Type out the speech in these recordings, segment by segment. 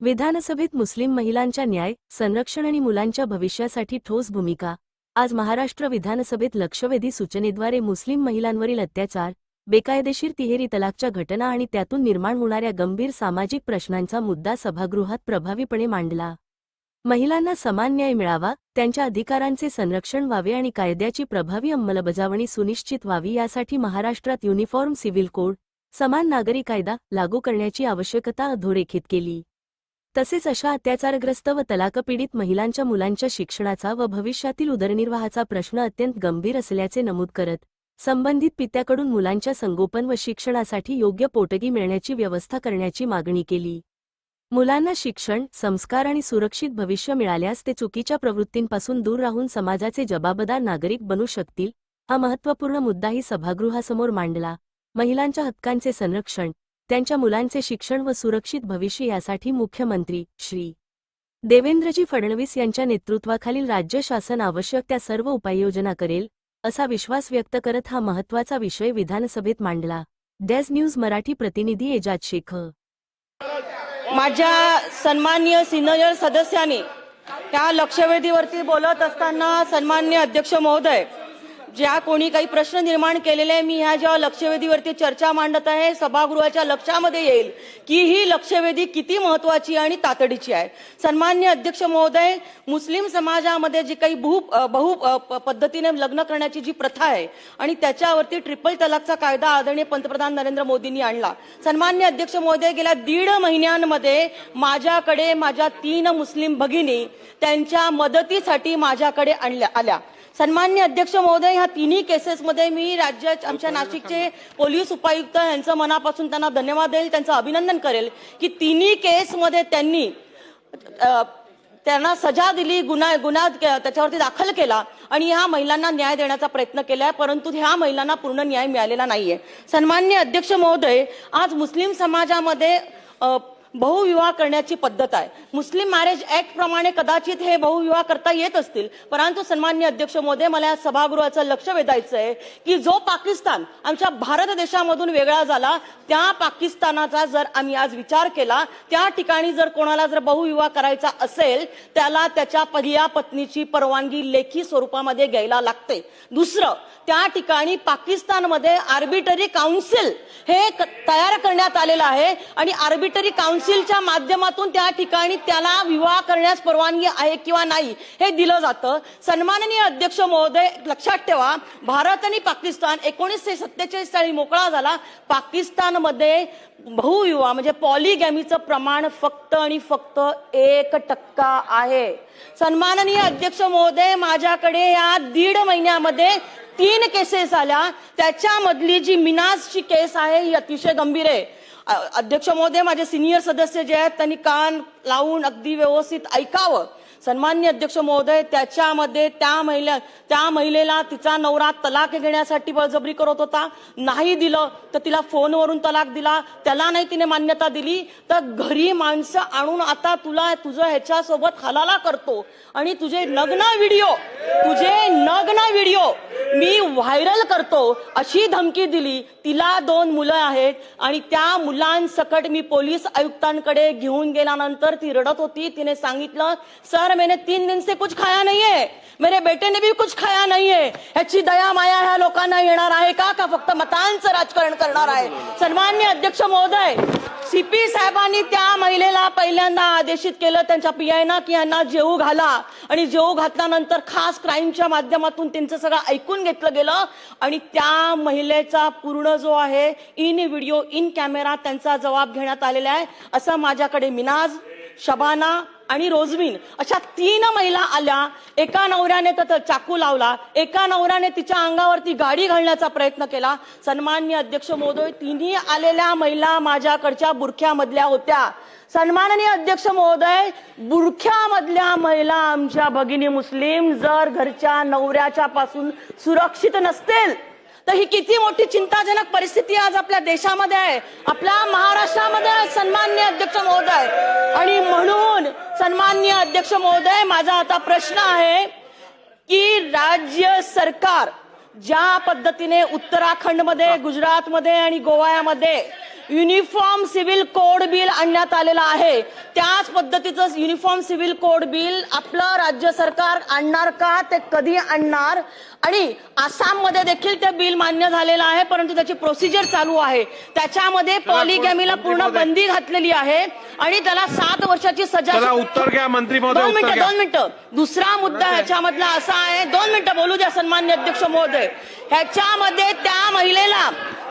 विधानसभेत मुस्लिम महिलांच्या न्याय, संरक्षण आणि मुलांच्या भविष्यासाठी ठोस भूमिका। आज महाराष्ट्र विधानसभेत लक्षवेधी सूचनेद्वारे मुस्लिम महिलांवरील अत्याचार, बेकायदेशीर तिहेरी तलाकच्या घटना आणि त्यातून निर्माण होणाऱ्या गंभीर सामाजिक प्रश्नांचा मुद्दा सभागृहात प्रभावीपणे मांडला। महिलांना समान न्याय मिळावा, त्यांच्या अधिकारांचे संरक्षण व्हावे आणि कायद्याची प्रभावी अंमलबजावणी सुनिश्चित व्हावी यासाठी महाराष्ट्रात युनिफॉर्म सिव्हिल कोड, समान नागरी कायदा लागू करण्याची आवश्यकता अधोरेखित केली। तसेच अशा अत्याचारग्रस्त व तलाकपीडित महिलांच्या मुलांच्या शिक्षणाचा व भविष्यातील उदरनिर्वाहाचा प्रश्न अत्यंत गंभीर असल्याचे नमूद करत, संबंधित पित्याकडून मुलांच्या संगोपन व शिक्षणासाठी योग्य पोटगी मिळण्याची व्यवस्था करण्याची मागणी केली। मुलांना शिक्षण, संस्कार आणि सुरक्षित भविष्य मिळाल्यास ते चुकीच्या प्रवृत्तींपासून दूर राहून समाजाचे जबाबदार नागरिक बनू शकतील, हा महत्त्वपूर्ण मुद्दाही सभागृहासमोर मांडला। महिलांच्या हक्कांचे संरक्षण, त्यांच्या मुलांचे शिक्षण व सुरक्षित भविष्य यासाठी मुख्यमंत्री श्री देवेंद्रजी फडणवीस यांच्या नेतृत्वाखालील राज्य शासन आवश्यक त्या सर्व उपाययोजना करेल, असा विश्वास व्यक्त करत हा महत्त्वाचा विषय विधानसभेत मांडला। डेझ न्यूज मराठी प्रतिनिधी एजाज शेख। माझ्या सन्माननीय सिनियर सदस्यांनी त्या लक्षवेधीवरती बोलत असताना सन्माननीय अध्यक्ष महोदय, ज्या कोणी काही प्रश्न निर्माण केलेले, मी ह्या जेव्हा लक्षवेधीवरती चर्चा मांडत आहे सभागृहाच्या लक्षामध्ये येईल की ही लक्षवेधी किती महत्त्वाची आणि तातडीची आहे। सन्माननीय अध्यक्ष महोदय, मुस्लिम समाजामध्ये जी काही बहु पद्धतीने लग्न करण्याची जी प्रथा आहे आणि त्याच्यावरती ट्रिपल तलाकचा कायदा आदरणीय पंतप्रधान नरेंद्र मोदींनी आणला। सन्माननीय अध्यक्ष महोदय, गेल्या 1.5 महिन्यांमध्ये माझ्याकडे माझ्या 3 मुस्लिम भगिनी त्यांच्या मदतीसाठी माझ्याकडे आल्या। सन्माननीय अध्यक्ष महोदय, ह्या तिन्ही केसेसमध्ये मी आमच्या नाशिकचे पोलीस उपायुक्त यांचं मनापासून त्यांना धन्यवाद देईल, त्यांचं अभिनंदन करेल की तिन्ही केसमध्ये त्यांना सजा दिली, गुन्हा त्याच्यावरती दाखल केला आणि ह्या महिलांना न्याय देण्याचा प्रयत्न केलाय, परंतु ह्या महिलांना पूर्ण न्याय मिळालेला नाहीये। सन्माननीय अध्यक्ष महोदय, आज मुस्लिम समाजामध्ये बहुविवाह करण्याची पद्धत आहे। मुस्लिम मॅरेज ऍक्ट प्रमाणे कदाचित हे बहुविवाह करता येत असतील, परंतु सन्माननीय अध्यक्ष महोदय, मला या सभागृहाचं लक्ष वेधायचं आहे की जो पाकिस्तान आमच्या भारत देशामधून वेगळा झाला, त्या पाकिस्तानाचा जर आम्ही आज विचार केला, त्या ठिकाणी जर कोणाला जर बहुविवाह करायचा असेल त्याला त्याच्या पहिल्या पत्नीची परवानगी लेखी स्वरूपामध्ये घ्यायला लागते। दुसरं, त्या ठिकाणी पाकिस्तानमध्ये आर्बिटरी काउन्सिल हे तयार करण्यात आलेलं आहे आणि आर्बिटरी काउन्सिलच्या माध्यमातून त्या ठिकाणी त्याला विवाह करण्यास परवानगी आहे किंवा नाही हे दिलं जातं। सन्माननीय अध्यक्ष महोदय, लक्षात ठेवा, भारत आणि पाकिस्तान 1947 साली मोकळा झाला। पाकिस्तानमध्ये बहुविवाह म्हणजे पॉलिगॅमीचं प्रमाण फक्त आणि फक्त 1% आहे। सन्माननीय अध्यक्ष महोदय, माझ्याकडे या 1.5 महिन्यामध्ये 3 केसेस आल्या, त्याच्यामधली जी मिनाजची केस आहे ही अतिशय गंभीर आहे। अध्यक्ष महोदय, माझे सिनियर सदस्य जे आहेत त्यांनी कान लावून अगदी व्यवस्थित ऐकावं। सन्माननीय अध्यक्ष महोदय, त्याच्यामध्ये त्या महिलेला तिचा नवरा तलाक घेण्यासाठी बळजबरी करत होता, नाही दिलं तर तिला फोनवरून तलाक दिला, त्याला नाही तिने मान्यता दिली तर घरी माणसं आणून आता तुझं ह्याच्यासोबत हलाला करतो आणि तुझे नग्न व्हिडिओ मी व्हायरल करतो अशी धमकी दिली। तिला 2 मुलं आहेत आणि त्या मुलांसकट मी पोलीस आयुक्तांकडे घेऊन गेल्यानंतर ती रडत होती। तिने सांगितलं, सर मैंने 3 दिन से कुछ खाया नहीं है, मेरे बेटे ने भी कुछ खाया नहीं है। ह्याची दया माया ह्या लोकांना येणार आहे का फक्त मतांचं राजकारण करणार आहे? सन्माननीय अध्यक्ष महोदय, सीपी साहेबांनी त्या महिलेला पहिल्यांदा आदेशित केलं त्यांच्या पीआयना की यांना जेवू घाला आणि जेवू घातल्यानंतर खास क्राईमच्या माध्यमातून त्यांचं सगळं ऐकून घेतलं गेलं आणि त्या महिलेचा पूर्ण जो आहे इन व्हिडिओ इन कॅमेरा त्यांचा जबाब घेण्यात आलेला आहे। असं माझ्याकडे मिनाज, शबाना आणि रोजवीन अशा 3 महिला आल्या। एका नवऱ्याने तर चाकू लावला, एका नवऱ्याने तिच्या अंगावरती गाडी घालण्याचा प्रयत्न केला। सन्माननीय अध्यक्ष महोदय, तिन्ही आलेल्या महिला माझ्याकडच्या बुरख्यामधल्या होत्या। सन्माननीय अध्यक्ष महोदय, बुरख्यामधल्या महिला आमच्या भगिनी मुस्लिम जर घरच्या नवऱ्याच्या पासून सुरक्षित नसतील तर ही किती मोठी चिंताजनक परिस्थिती आज आपल्या देशामध्ये आहे, आपल्या महाराष्ट्रामध्ये आहे सन्माननीय अध्यक्ष महोदय। आणि म्हणून सन्माननीय अध्यक्ष महोदय, माझा आता प्रश्न आहे की राज्य सरकार ज्या पद्धतीने उत्तराखंडमध्ये, गुजरातमध्ये आणि गोव्यामध्ये युनिफॉर्म सिव्हिल कोड बिल आणण्यात आलेलं आहे. त्याच पद्धतीचं युनिफॉर्म सिव्हिल कोड बिल आपलं राज्य सरकार आणणार का, ते कधी आणणार? आणि आसाममध्ये देखील ते बिल मान्य झालेलं आहे, परंतु त्याची प्रोसिजर चालू आहे. त्याच्यामध्ये पॉलिगॅमीला पूर्ण बंदी घातलेली आहे आणि त्याला 7 वर्षाची सजा. उत्तर घ्या मंत्री महोदय. 2 मिनिटं. दुसरा मुद्दा ह्याच्यामधला असा आहे, 2 मिनिटं बोलू द्या सन्मान्य अध्यक्ष महोदय. ह्याच्यामध्ये त्या महिलेला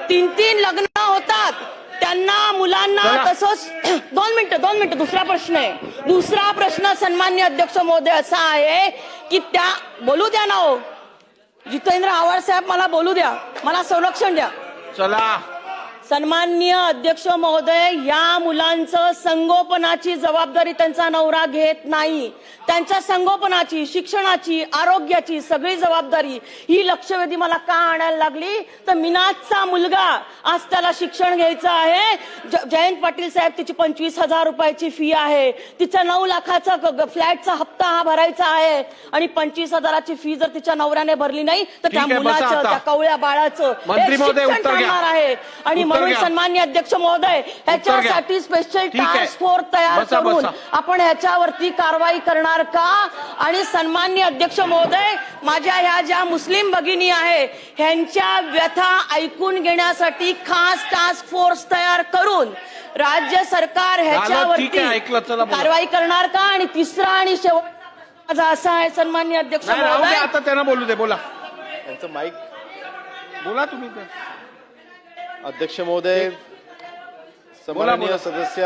3 लग्न होतात, त्यांना मुलांना तसंच. 2 मिनिटं. दुसरा प्रश्न आहे. दुसरा प्रश्न सन्मान्य अध्यक्ष महोदय असा आहे की त्या बोलू द्या ना हो, जितेंद्र आव्हाड साहेब, मला बोलू द्या, मला संरक्षण द्या. चला. सन्माननीय अध्यक्ष महोदय, या मुलांचं संगोपनाची जबाबदारी त्यांचा नवरा घेत नाही. त्यांच्या संगोपनाची, शिक्षणाची, आरोग्याची सगळी जबाबदारी ही लक्षवेधी मला का आणायला लागली? तर मिनाजचा मुलगा, आज त्याला शिक्षण घ्यायचं आहे. जयंत पाटील साहेब, तिची 25,000 रुपयाची फी आहे. तिचा 9 लाखाचा फ्लॅटचा हप्ता हा भरायचा आहे आणि 25,000ची फी जर तिच्या नवऱ्याने भरली नाही तर त्या मुलाचं, त्या कवळ्या बाळाचं शिक्षण थांबणार आहे. आणि म्हणून सन्माननीय अध्यक्ष महोदय, ह्याच्यासाठी स्पेशल टास्क फोर्स तयार करून आपण ह्याच्यावरती कारवाई करणार का? आणि सन्माननीय अध्यक्ष महोदय, माझ्या ह्या ज्या मुस्लिम भगिनी आहे ह्यांच्या व्यथा ऐकून घेण्यासाठी खास टास्क फोर्स तयार करून राज्य सरकार ह्याच्यावरती कारवाई करणार का? आणि तिसरा आणि शेवटचा माझा असा आहे सन्माननीय अध्यक्ष महोदय. आता त्यांना बोलू दे. बोला. त्यांचं माईक बोला तुम्ही. अध्यक्ष महोदय, सन्माननीय सदस्य,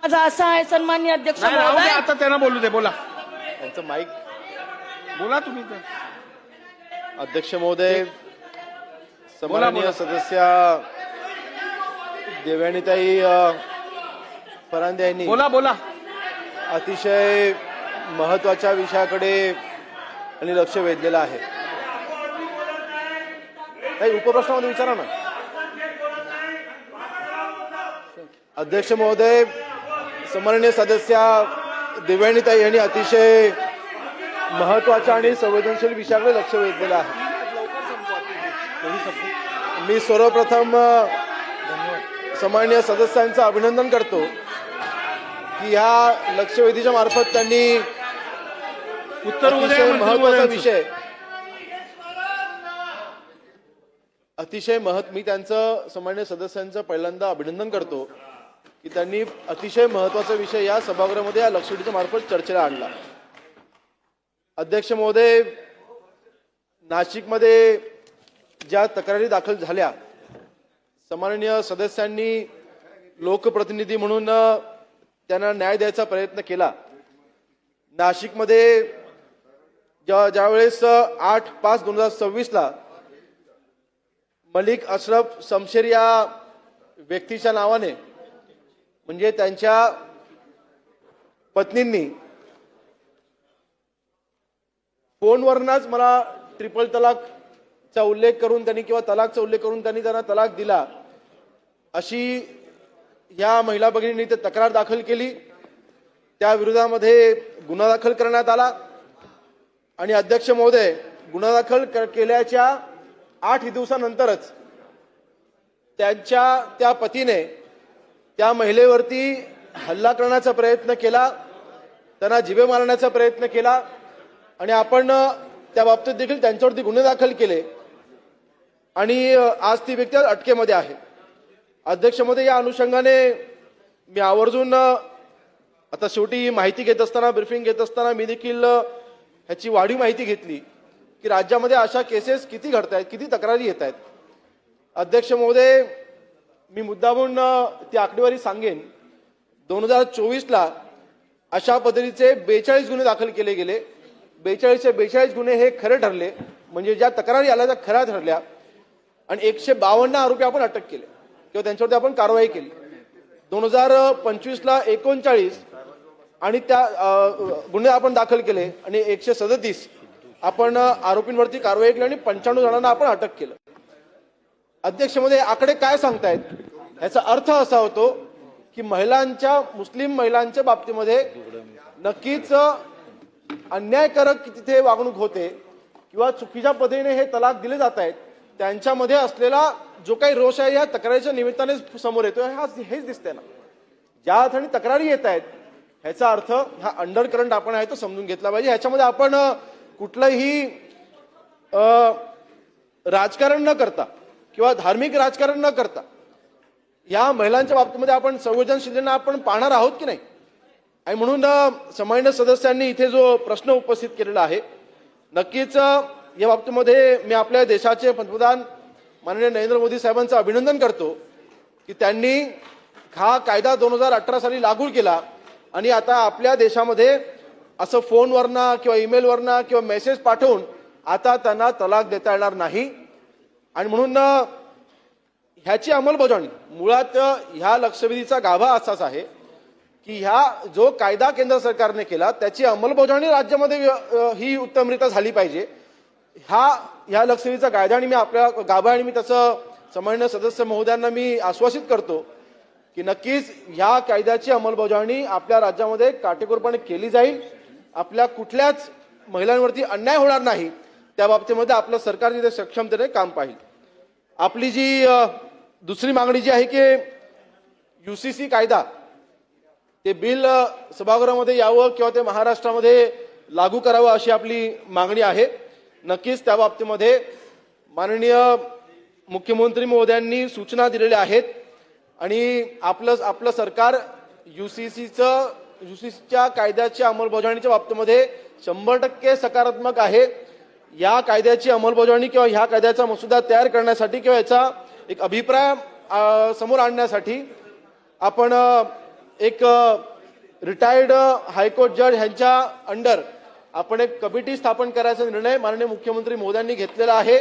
माझा असा आहे सन्माननीय अध्यक्ष महोदय. आता त्यांना बोलू दे. बोला. त्यांचं माईक बोला तुम्ही. अध्यक्ष महोदय, सन्माननीय सदस्य देवयानीताई फरांदे यांनी बोला. अतिशय महत्वाच्या विषयाकडे आणि लक्ष वेधलेलं आहे. काही उपप्रश्नामध्ये विचारा ना. अध्यक्ष महोदय, सन्माननीय सदस्य देवयानीताई यांनी अतिशय महत्वाच्या आणि संवेदनशील विषयाकडे लक्ष वेधलेलं आहे. मी सर्वप्रथम सन्माननीय सदस्यांचं अभिनंदन करतो की या लक्षवेधीच्या मार्फत त्यांनी महत्वाचा विषय मी त्यांचं सन्माननीय सदस्यांचं पहिल्यांदा अभिनंदन करतो की त्यांनी अतिशय महत्वाचा विषय या सभागृहामध्ये या लक्षवेधीच्या मार्फत चर्चेला आणला. अध्यक्ष महोदय, नाशिकमध्ये ज्या तक्रारी दाखल झाल्या, सन्माननीय सदस्यांनी लोकप्रतिनिधी म्हणून त्यांना न्याय द्यायचा प्रयत्न केला. नाशिकमध्ये ज्यावेळेस 8/5/2026 मलिक अशरफ शमशेर या व्यक्तीच्या नावाने, म्हणजे त्यांच्या पत्नींनी फोनवरनच मला ट्रिपल तलाकचा उल्लेख करून त्यांनी किंवा तलाकचा उल्लेख करून त्यांनी त्यांना तलाक दिला, अशी या महिला भगिनींनी ते तक्रार दाखल केली. त्या विरोधामध्ये गुन्हा दाखल करण्यात आला आणि अध्यक्ष महोदय, गुन्हा दाखल केल्याच्या 8 दिवसानंतरच त्या पतीने त्या महिलेवरती हल्ला करण्याचा प्रयत्न केला, त्यांना जिवे मारण्याचा प्रयत्न केला आणि आपण त्या बाबतीत देखील त्यांच्यावरती गुन्हे दाखल केले आणि आज ती व्यक्ती अटकेमध्ये आहे. अध्यक्ष महोदय, या अनुषंगाने मी आवर्जून आता शेवटी माहिती घेत असताना, ब्रीफिंग घेत असताना मी देखील ह्याची वाढीव माहिती घेतली की राज्यामध्ये अशा केसेस किती घडत आहेत, किती तक्रारी येत आहेत. अध्यक्ष महोदय, मी मुद्दामून ती आकडेवारी सांगेन. 2024 अशा पद्धतीचे 42 गुन्हे दाखल केले गेले. 42 गुन्हे हे खरे ठरले, म्हणजे ज्या तक्रारी आल्या त्या खऱ्या ठरल्या आणि 152 आरोपी आपण अटक केले किंवा त्यांच्यावरती आपण कारवाई केली. 2025 39 आणि त्या गुन्हे आपण दाखल केले आणि 137 आपण आरोपींवरती कारवाई केली आणि 95 जणांना आपण अटक केलं. अध्यक्ष महोदय, आकडे काय सांगतायत? याचा अर्थ असा होतो की मुस्लिम महिलांच्या बाबतीमध्ये नक्कीच अन्यायकारक तिथे वागणूक होते किंवा चुकीच्या पद्धतीने हे तलाक दिले जात आहेत त्यांच्यामध्ये असलेला जो काही रोष आहे या तक्रारीच्या निमित्ताने समोर येतोय हेच दिसतंय ना. ज्या अर्थाने तक्रारी येत आहेत ह्याचा अर्थ हा अंडर करंट आपण आहे तो समजून घेतला पाहिजे. ह्याच्यामध्ये आपण कुठलंही राजकारण न करता किंवा धार्मिक राजकारण न करता या महिलांच्या बाबतीमध्ये आपण संवेदनशीलतेने आपण पाहणार आहोत की नाही. आणि म्हणून समान्य सदस्यांनी इथे जो प्रश्न उपस्थित केलेला आहे नक्कीच या बाबतीमध्ये मी आपल्या देशाचे पंतप्रधान माननीय नरेंद्र मोदी साहेबांचं अभिनंदन करतो की त्यांनी हा कायदा 2018 साली लागू केला आणि आता आपल्या देशामध्ये असं फोनवरनं किंवा ईमेलवरनं किंवा मेसेज पाठवून आता त्यांना तलाक देता येणार नाही. आणि म्हणून ह्याची अंमलबजावणी मुळात ह्या लक्षवेधीचा गाभा असाच आहे की ह्या जो कायदा केंद्र सरकारने केला त्याची अंमलबजावणी राज्यामध्ये ही उत्तमरित्या झाली पाहिजे. ह्या लक्षवेधीचा कायदा आणि मी आपल्या गाभा आणि मी त्याचं समान्य सदस्य महोदयांना मी आश्वासित करतो की नक्कीच ह्या कायद्याची अंमलबजावणी आपल्या राज्यामध्ये काटेकोरपणे केली जाईल. आपल्या कुठल्याच महिलांवरती अन्याय होणार नाही त्या बाबतीमध्ये आपलं सरकार जिथे सक्षमतेने काम पाहिजे. आपली जी दुसरी मागणी जी आहे की UCC कायदा ते बिल सभागृहामध्ये यावं किंवा ते महाराष्ट्रामध्ये लागू करावं अशी आपली मागणी आहे. नक्कीच त्या बाबतीमध्ये माननीय मुख्यमंत्री महोदयांनी सूचना दिलेल्या आहेत आणि आपलं सरकार UCCच्या कायद्याच्या अंमलबजावणीच्या बाबतीमध्ये 100% सकारात्मक आहे. या कायद्याची अंमलबजावणी किंवा ह्या कायद्याचा मसुदा तयार करण्यासाठी किंवा याचा एक अभिप्राय समोर आणण्यासाठी आपण एक रिटायर्ड हायकोर्ट जज ह्यांच्या अंडर आपण एक कमिटी स्थापन करायचा निर्णय माननीय मुख्यमंत्री महोदयांनी घेतलेला आहे.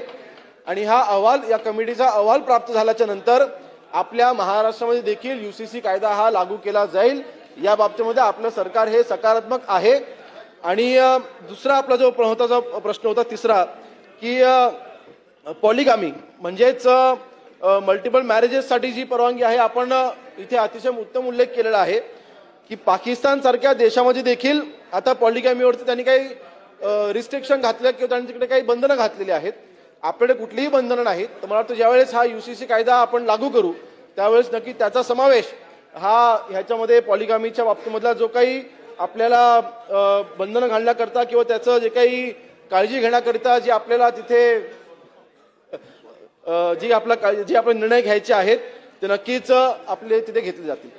आणि हा अहवाल या कमिटीचा अहवाल प्राप्त झाल्याच्या नंतर आपल्या महाराष्ट्रामध्ये देखील UCC कायदा हा लागू केला जाईल. या बाबतीमध्ये आपलं सरकार हे सकारात्मक आहे. आणि दुसरा आपला जो महत्त्वाचा प्रश्न होता तिसरा की पॉलिगामी म्हणजेच मल्टिपल मॅरेजेससाठी जी परवानगी आहे आपण इथे अतिशय उत्तम उल्लेख केलेला आहे की पाकिस्तान सारख्या देशामध्ये देखील आता पॉलिगॅमीवरती त्यांनी काही रिस्ट्रिक्शन घातले किंवा त्यांनी तिकडे काही बंधनं घातलेली आहेत. आपल्याकडे कुठलीही बंधनं नाहीत. तर मला वाटतं ज्यावेळेस हा UCC कायदा आपण लागू करू त्यावेळेस नक्की त्याचा समावेश हा ह्याच्यामध्ये पॉलिगामीच्या बाबतीमधला जो काही आपल्याला बंधनं घालण्याकरता किंवा त्याचं जे काही काळजी घेण्याकरिता जी आपल्याला तिथे जे आपले निर्णय घ्यायचे आहेत ते नक्कीच आपले तिथे घेतले जातील.